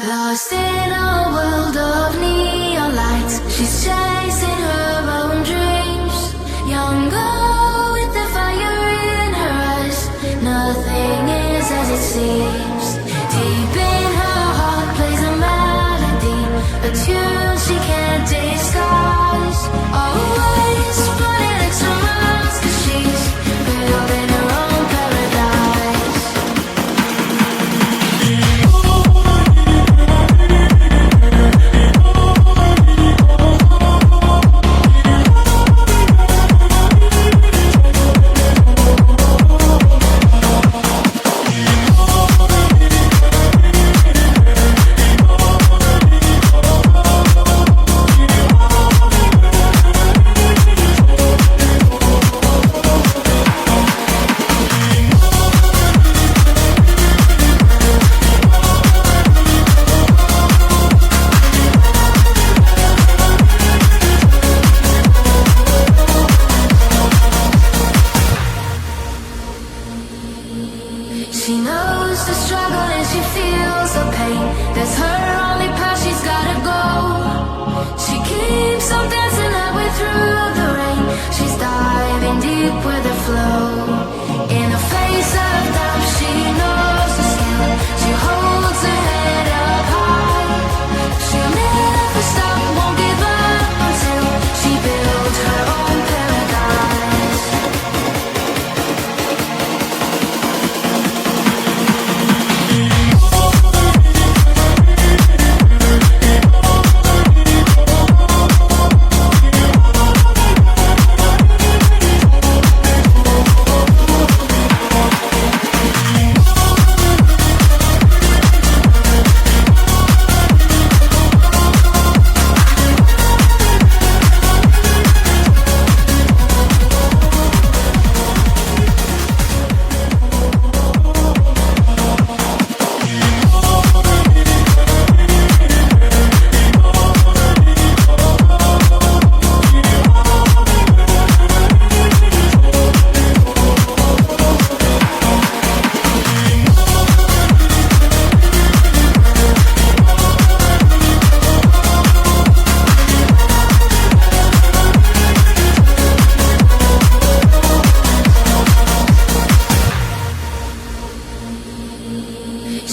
Lost in a world of neon lights, she's chasing her own dreams. Young girl with the fire in her eyes, nothing is as it seems. Deep in her heart plays a melody, a tune she can't disguise. Always running extra miles, 'cause she's building her own paradise. She knows the struggle and she feels the pain. That's her only path, she's gotta go. She keeps on dancing her way through the rain. She's diving deep with the flow. In the face of doubt, she knows the skill. She holds her head up high. She'll never stop, won't give up until she builds her own paradise.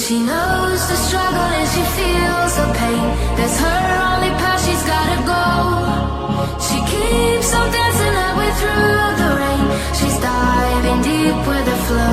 She knows the struggle and she feels the pain. That's her only path, she's gotta go. She keeps on dancing her way through the rain. She's diving deep with the flow.